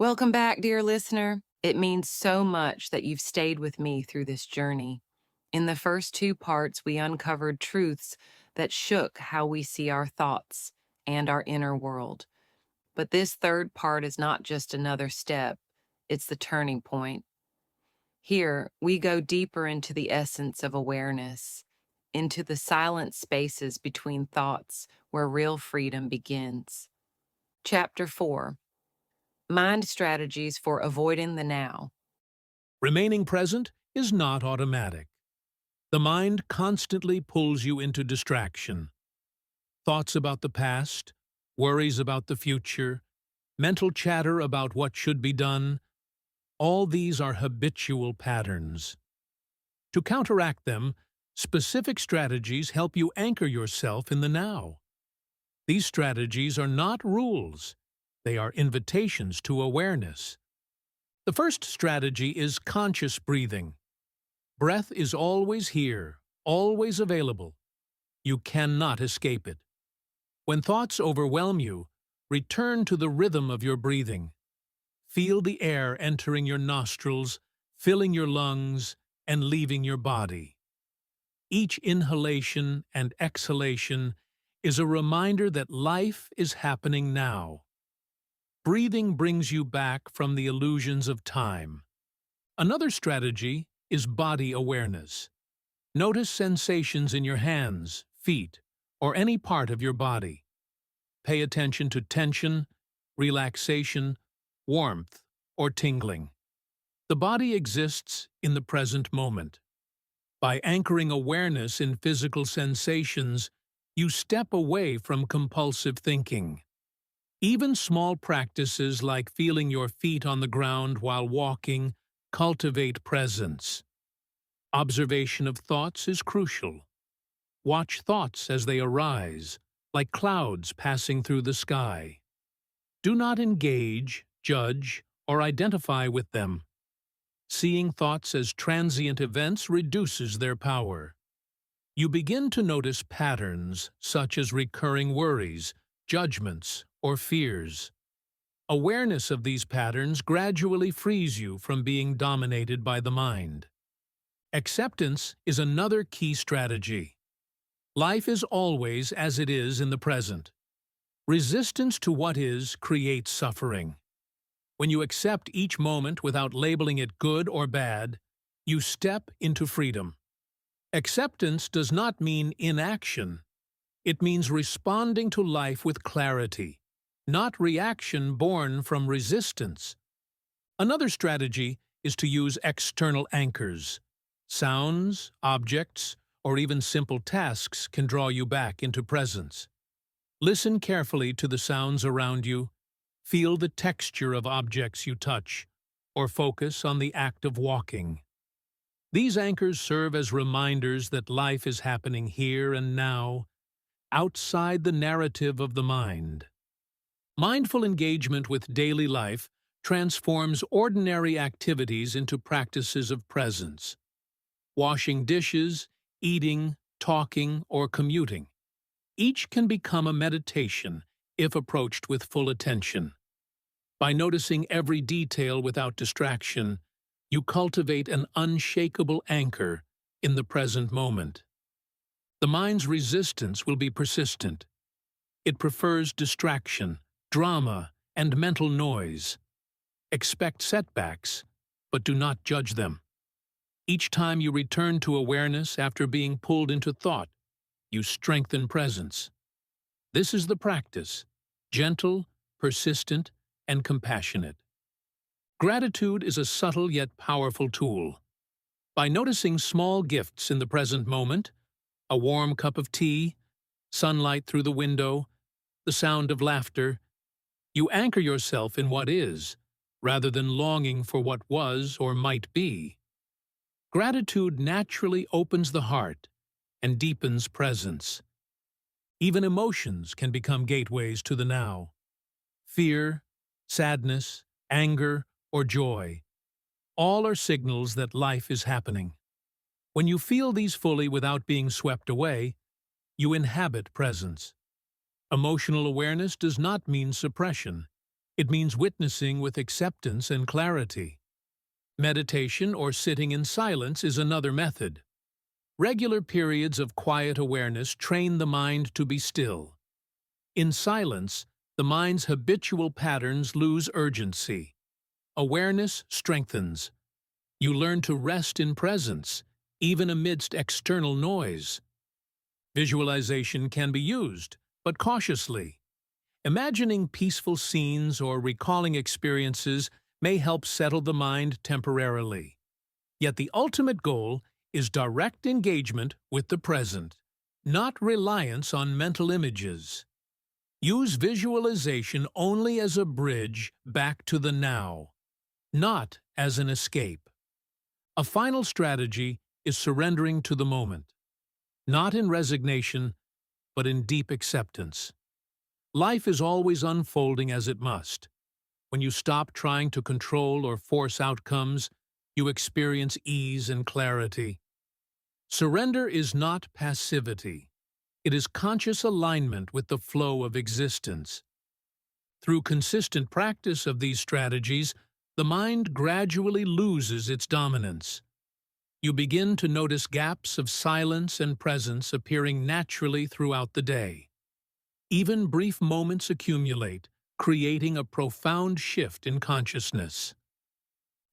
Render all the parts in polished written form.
Welcome back, dear listener. It means so much that you've stayed with me through this journey. In the first two parts, we uncovered truths that shook how we see our thoughts and our inner world. But this third part is not just another step, it's the turning point. Here, we go deeper into the essence of awareness, into the silent spaces between thoughts where real freedom begins. Chapter 4: Mind Strategies for Avoiding the Now. Remaining present is not automatic. The mind constantly pulls you into distraction. Thoughts about the past, worries about the future, mental chatter about what should be done, all these are habitual patterns. To counteract them, specific strategies help you anchor yourself in the now. These strategies are not rules. They are invitations to awareness. The first strategy is conscious breathing. Breath is always here, always available. You cannot escape it. When thoughts overwhelm you, return to the rhythm of your breathing. Feel the air entering your nostrils, filling your lungs, and leaving your body. Each inhalation and exhalation is a reminder that life is happening now. Breathing brings you back from the illusions of time. Another strategy is body awareness. Notice sensations in your hands, feet, or any part of your body. Pay attention to tension, relaxation, warmth, or tingling. The body exists in the present moment. By anchoring awareness in physical sensations, you step away from compulsive thinking. Even small practices like feeling your feet on the ground while walking cultivate presence. Observation of thoughts is crucial. Watch thoughts as they arise, like clouds passing through the sky. Do not engage, judge, or identify with them. Seeing thoughts as transient events reduces their power. You begin to notice patterns such as recurring worries, judgments, or fears. Awareness of these patterns gradually frees you from being dominated by the mind. Acceptance is another key strategy. Life is always as it is in the present. Resistance to what is creates suffering. When you accept each moment without labeling it good or bad, you step into freedom. Acceptance does not mean inaction. It means responding to life with clarity, not reaction born from resistance. Another strategy is to use external anchors. Sounds, objects, or even simple tasks can draw you back into presence. Listen carefully to the sounds around you, feel the texture of objects you touch, or focus on the act of walking. These anchors serve as reminders that life is happening here and now, outside the narrative of the mind. Mindful engagement with daily life transforms ordinary activities into practices of presence. Washing dishes, eating, talking, or commuting. Each can become a meditation if approached with full attention. By noticing every detail without distraction, you cultivate an unshakable anchor in the present moment. The mind's resistance will be persistent. It prefers distraction, drama, and mental noise. Expect setbacks, but do not judge them. Each time you return to awareness after being pulled into thought, you strengthen presence. This is the practice, gentle, persistent, and compassionate. Gratitude is a subtle yet powerful tool. By noticing small gifts in the present moment, a warm cup of tea, sunlight through the window, the sound of laughter, you anchor yourself in what is, rather than longing for what was or might be. Gratitude naturally opens the heart and deepens presence. Even emotions can become gateways to the now. Fear, sadness, anger, or joy, all are signals that life is happening. When you feel these fully without being swept away, you inhabit presence. Emotional awareness does not mean suppression. It means witnessing with acceptance and clarity. Meditation or sitting in silence is another method. Regular periods of quiet awareness train the mind to be still. In silence, the mind's habitual patterns lose urgency. Awareness strengthens. You learn to rest in presence, even amidst external noise. Visualization can be used, but cautiously. Imagining peaceful scenes or recalling experiences may help settle the mind temporarily. Yet the ultimate goal is direct engagement with the present, not reliance on mental images. Use visualization only as a bridge back to the now, not as an escape. A final strategy is surrendering to the moment, not in resignation, but in deep acceptance. Life is always unfolding as it must. When you stop trying to control or force outcomes, you experience ease and clarity. Surrender is not passivity. It is conscious alignment with the flow of existence. Through consistent practice of these strategies, the mind gradually loses its dominance. You begin to notice gaps of silence and presence appearing naturally throughout the day. Even brief moments accumulate, creating a profound shift in consciousness.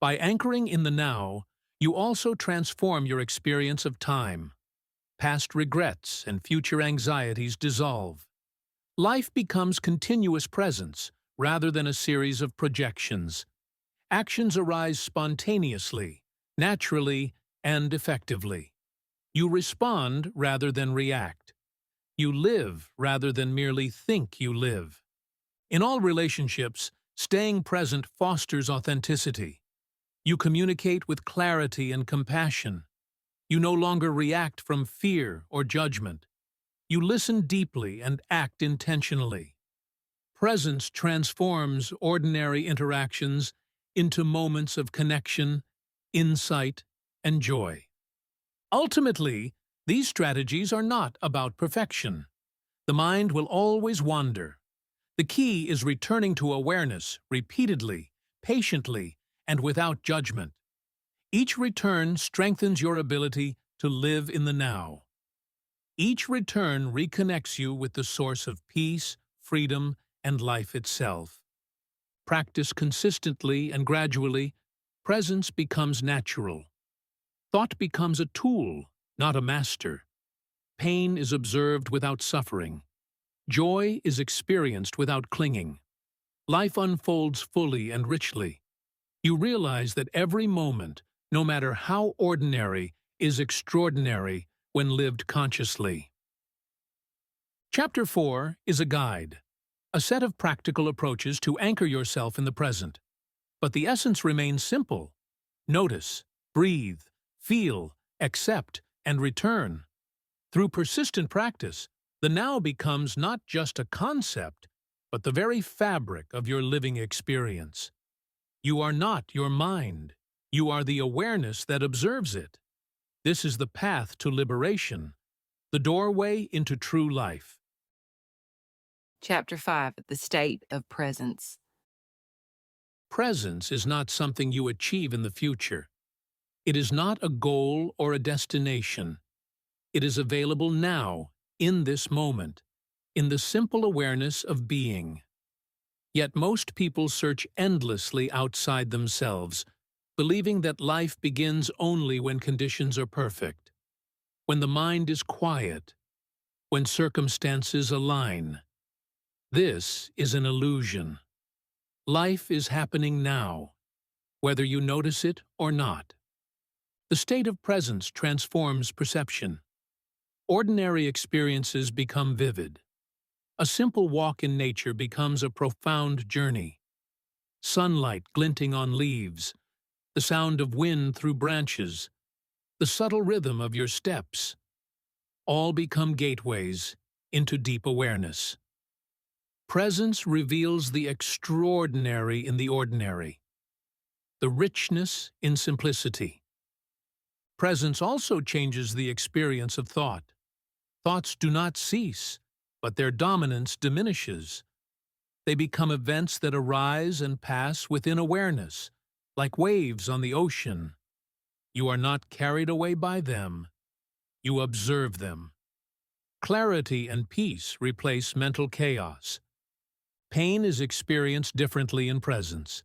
By anchoring in the now, you also transform your experience of time. Past regrets and future anxieties dissolve. Life becomes continuous presence rather than a series of projections. Actions arise spontaneously, naturally, and effectively. You respond rather than react. You live rather than merely think you live. In all relationships, staying present fosters authenticity. You communicate with clarity and compassion. You no longer react from fear or judgment. You listen deeply and act intentionally. Presence transforms ordinary interactions into moments of connection, insight, and joy. Ultimately, these strategies are not about perfection. The mind will always wander. The key is returning to awareness repeatedly, patiently, and without judgment. Each return strengthens your ability to live in the now. Each return reconnects you with the source of peace, freedom, and life itself. Practice consistently and gradually, presence becomes natural. Thought becomes a tool, not a master. Pain is observed without suffering. Joy is experienced without clinging. Life unfolds fully and richly. You realize that every moment, no matter how ordinary, is extraordinary when lived consciously. Chapter 4 is a guide, a set of practical approaches to anchor yourself in the present. But the essence remains simple. Notice, breathe, feel, accept, and return. Through persistent practice, the now becomes not just a concept, but the very fabric of your living experience. You are not your mind. You are the awareness that observes it. This is the path to liberation, the doorway into true life. Chapter 5, The State of Presence. Presence is not something you achieve in the future. It is not a goal or a destination. It is available now, in this moment, in the simple awareness of being. Yet most people search endlessly outside themselves, believing that life begins only when conditions are perfect, when the mind is quiet, when circumstances align. This is an illusion. Life is happening now, whether you notice it or not. The state of presence transforms perception. Ordinary experiences become vivid. A simple walk in nature becomes a profound journey. Sunlight glinting on leaves, the sound of wind through branches, the subtle rhythm of your steps, all become gateways into deep awareness. Presence reveals the extraordinary in the ordinary, the richness in simplicity. Presence also changes the experience of thought. Thoughts do not cease, but their dominance diminishes. They become events that arise and pass within awareness, like waves on the ocean. You are not carried away by them. You observe them. Clarity and peace replace mental chaos. Pain is experienced differently in presence.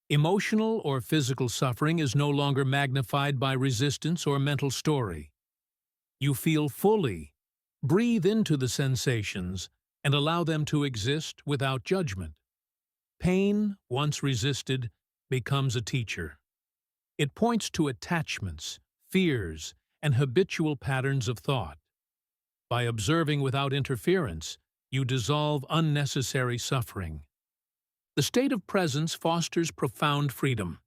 Emotional or physical suffering is no longer magnified by resistance or mental story. You feel fully. Breathe into the sensations and allow them to exist without judgment. Pain, once resisted, becomes a teacher. It points to attachments, fears, and habitual patterns of thought. By observing without interference, you dissolve unnecessary suffering. The state of presence fosters profound freedom.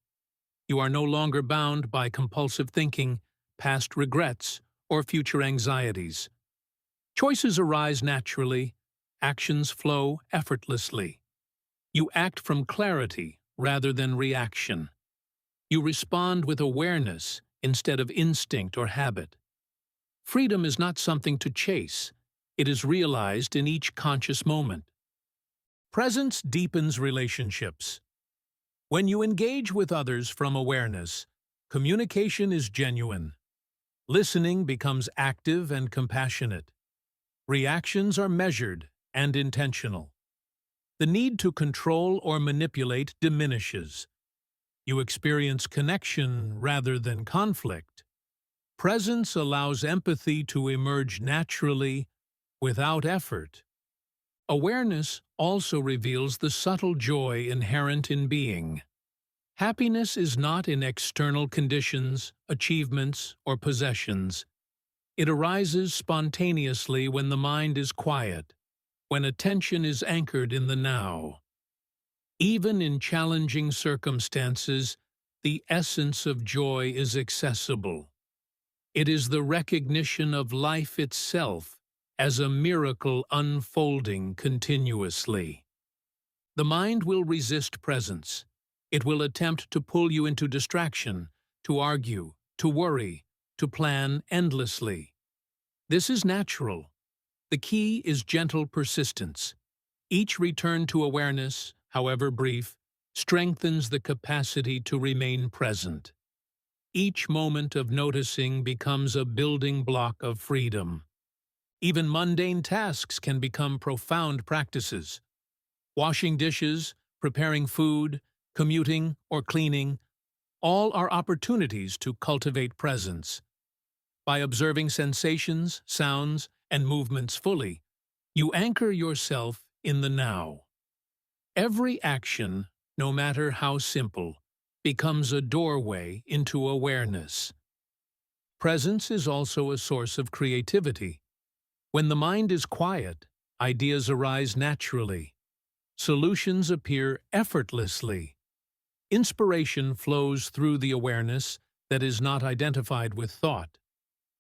You are no longer bound by compulsive thinking, past regrets, or future anxieties. Choices arise naturally, actions flow effortlessly. You act from clarity rather than reaction. You respond with awareness instead of instinct or habit. Freedom is not something to chase. It is realized in each conscious moment. Presence deepens relationships. When you engage with others from awareness, communication is genuine. Listening becomes active and compassionate. Reactions are measured and intentional. The need to control or manipulate diminishes. You experience connection rather than conflict. Presence allows empathy to emerge naturally, without effort. Awareness also reveals the subtle joy inherent in being. Happiness is not in external conditions, achievements, or possessions. It arises spontaneously when the mind is quiet, when attention is anchored in the now. Even in challenging circumstances, the essence of joy is accessible. It is the recognition of life itself as a miracle unfolding continuously. The mind will resist presence. It will attempt to pull you into distraction, to argue, to worry, to plan endlessly. This is natural. The key is gentle persistence. Each return to awareness, however brief, strengthens the capacity to remain present. Each moment of noticing becomes a building block of freedom. Even mundane tasks can become profound practices. Washing dishes, preparing food, commuting, or cleaning, all are opportunities to cultivate presence. By observing sensations, sounds, and movements fully, you anchor yourself in the now. Every action, no matter how simple, becomes a doorway into awareness. Presence is also a source of creativity. When the mind is quiet, ideas arise naturally. Solutions appear effortlessly. Inspiration flows through the awareness that is not identified with thought.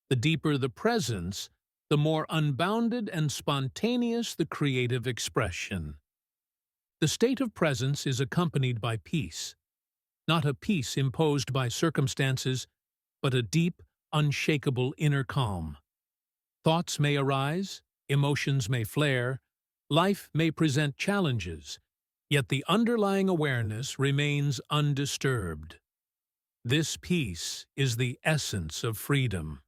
The deeper the presence, the more unbounded and spontaneous the creative expression. The state of presence is accompanied by peace, not a peace imposed by circumstances, but a deep, unshakable inner calm. Thoughts may arise, emotions may flare, life may present challenges, yet the underlying awareness remains undisturbed. This peace is the essence of freedom.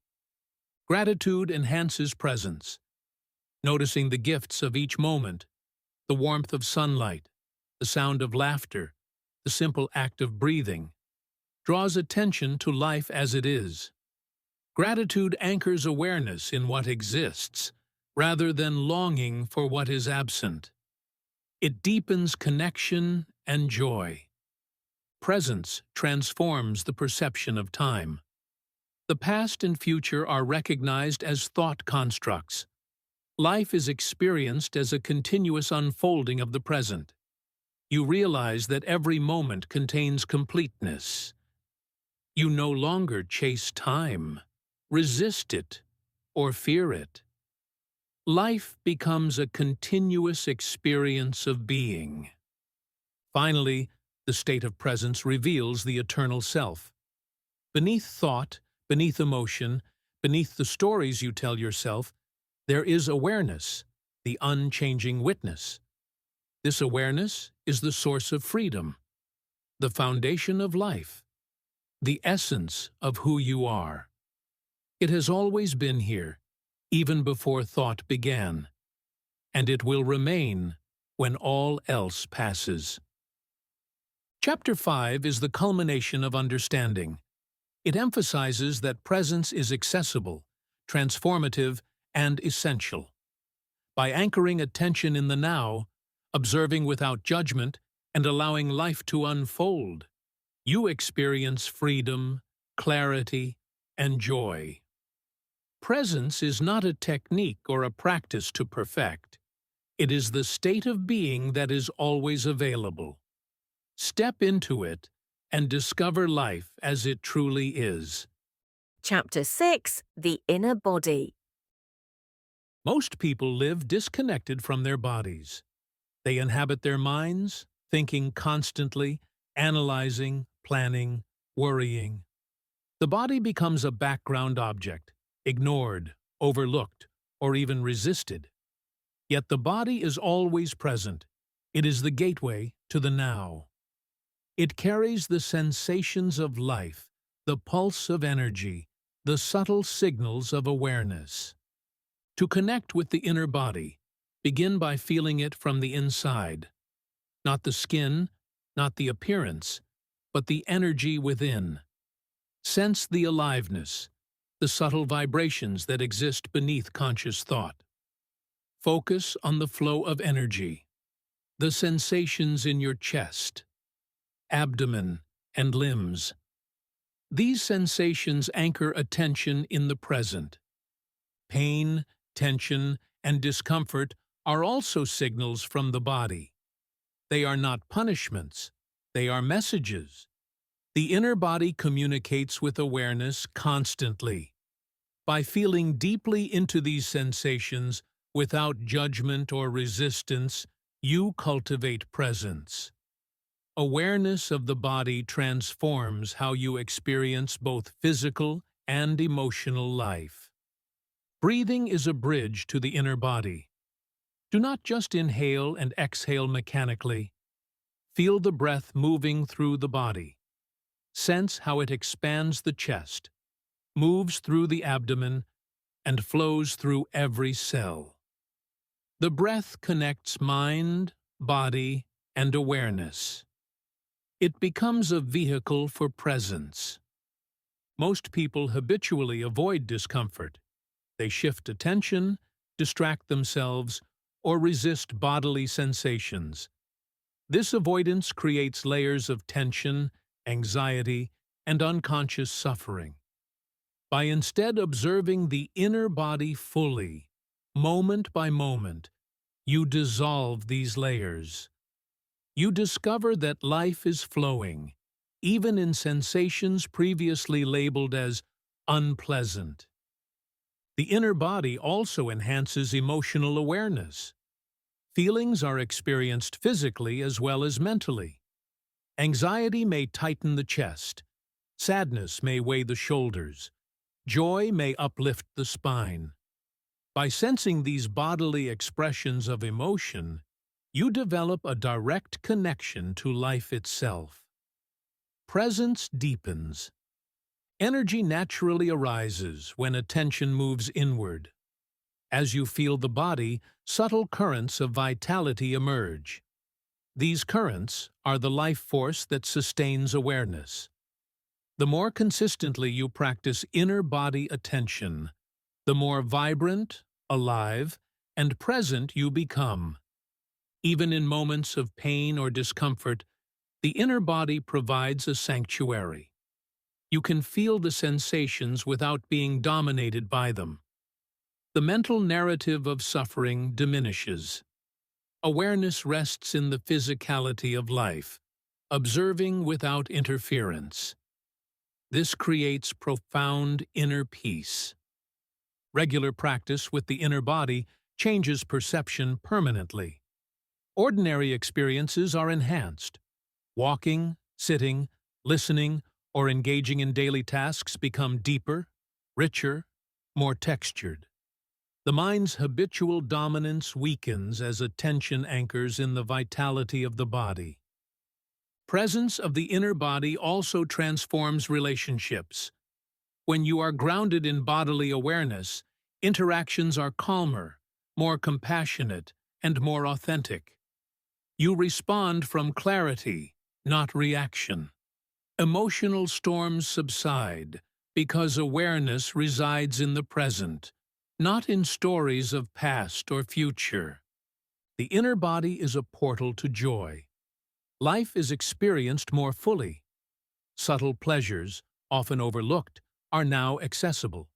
Gratitude enhances presence. Noticing the gifts of each moment, the warmth of sunlight, the sound of laughter, the simple act of breathing, draws attention to life as it is. Gratitude anchors awareness in what exists, rather than longing for what is absent. It deepens connection and joy. Presence transforms the perception of time. The past and future are recognized as thought constructs. Life is experienced as a continuous unfolding of the present. You realize that every moment contains completeness. You no longer chase time, resist it, or fear it. Life becomes a continuous experience of being. Finally, the state of presence reveals the eternal self. Beneath thought, beneath emotion, beneath the stories you tell yourself, there is awareness, the unchanging witness. This awareness is the source of freedom, the foundation of life, the essence of who you are. It has always been here, even before thought began, and it will remain when all else passes. Chapter 5 is the culmination of understanding. It emphasizes that presence is accessible, transformative, and essential. By anchoring attention in the now, observing without judgment, and allowing life to unfold, you experience freedom, clarity, and joy. Presence is not a technique or a practice to perfect. It is the state of being that is always available. Step into it and discover life as it truly is. Chapter 6: The Inner Body. Most people live disconnected from their bodies. They inhabit their minds, thinking constantly, analyzing, planning, worrying. The body becomes a background object, ignored, overlooked, or even resisted. Yet the body is always present. It is the gateway to the now. It carries the sensations of life, the pulse of energy, the subtle signals of awareness. To connect with the inner body, begin by feeling it from the inside. Not the skin, not the appearance, but the energy within. Sense the aliveness, the subtle vibrations that exist beneath conscious thought. Focus on the flow of energy, the sensations in your chest, abdomen, and limbs. These sensations anchor attention in the present. Pain, tension, and discomfort are also signals from the body. They are not punishments, they are messages. The inner body communicates with awareness constantly. By feeling deeply into these sensations without judgment or resistance, you cultivate presence. Awareness of the body transforms how you experience both physical and emotional life. Breathing is a bridge to the inner body. Do not just inhale and exhale mechanically. Feel the breath moving through the body. Sense how it expands the chest, moves through the abdomen, and flows through every cell. The breath connects mind, body, and awareness. It becomes a vehicle for presence. Most people habitually avoid discomfort. They shift attention, distract themselves, or resist bodily sensations. This avoidance creates layers of tension, anxiety, and unconscious suffering. By instead observing the inner body fully, moment by moment, you dissolve these layers. You discover that life is flowing, even in sensations previously labeled as unpleasant. The inner body also enhances emotional awareness. Feelings are experienced physically as well as mentally. Anxiety may tighten the chest. Sadness may weigh the shoulders. Joy may uplift the spine. By sensing these bodily expressions of emotion, you develop a direct connection to life itself. Presence deepens. Energy naturally arises when attention moves inward. As you feel the body, subtle currents of vitality emerge. These currents are the life force that sustains awareness. The more consistently you practice inner body attention, the more vibrant, alive, and present you become. Even in moments of pain or discomfort, the inner body provides a sanctuary. You can feel the sensations without being dominated by them. The mental narrative of suffering diminishes. Awareness rests in the physicality of life, observing without interference. This creates profound inner peace. Regular practice with the inner body changes perception permanently. Ordinary experiences are enhanced. Walking, sitting, listening, or engaging in daily tasks become deeper, richer, more textured. The mind's habitual dominance weakens as attention anchors in the vitality of the body. Presence of the inner body also transforms relationships. When you are grounded in bodily awareness, interactions are calmer, more compassionate, and more authentic. You respond from clarity, not reaction. Emotional storms subside because awareness resides in the present, not in stories of past or future. The inner body is a portal to joy. Life is experienced more fully. Subtle pleasures, often overlooked, are now accessible.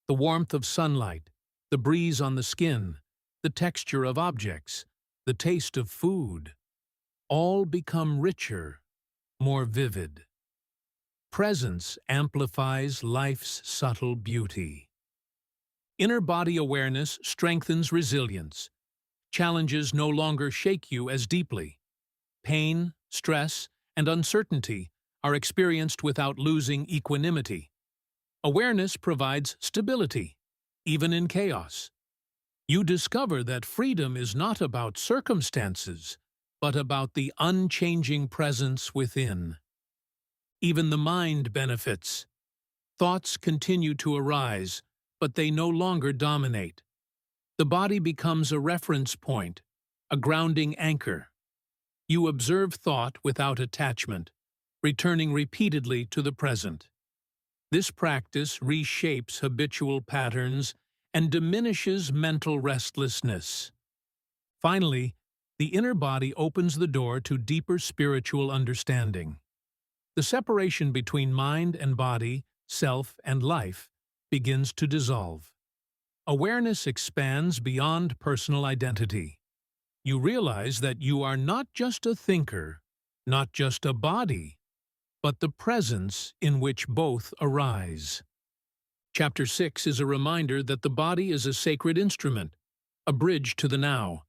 The warmth of sunlight, the breeze on the skin, the texture of objects, the taste of food, all become richer, more vivid. Presence amplifies life's subtle beauty. Inner body awareness strengthens resilience. Challenges no longer shake you as deeply. Pain, stress, and uncertainty are experienced without losing equanimity. Awareness provides stability, even in chaos. You discover that freedom is not about circumstances, but about the unchanging presence within. Even the mind benefits. Thoughts continue to arise, but they no longer dominate. The body becomes a reference point, a grounding anchor. You observe thought without attachment, returning repeatedly to the present. This practice reshapes habitual patterns and diminishes mental restlessness. Finally, the inner body opens the door to deeper spiritual understanding. The separation between mind and body, self and life, begins to dissolve. Awareness expands beyond personal identity. You realize that you are not just a thinker, not just a body, but the presence in which both arise. Chapter 6 is a reminder that the body is a sacred instrument, a bridge to the now.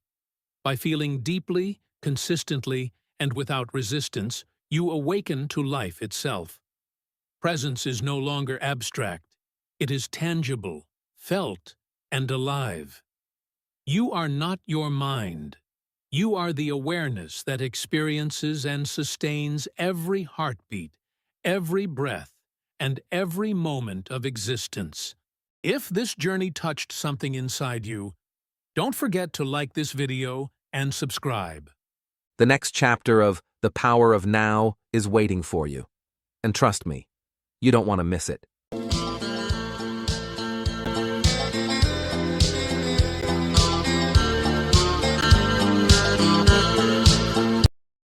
By feeling deeply, consistently, and without resistance, you awaken to life itself. Presence is no longer abstract. It is tangible, felt, and alive. You are not your mind. You are the awareness that experiences and sustains every heartbeat, every breath, and every moment of existence. If this journey touched something inside you, don't forget to like this video and subscribe. The next chapter of The Power of Now is waiting for you. And trust me, you don't want to miss it.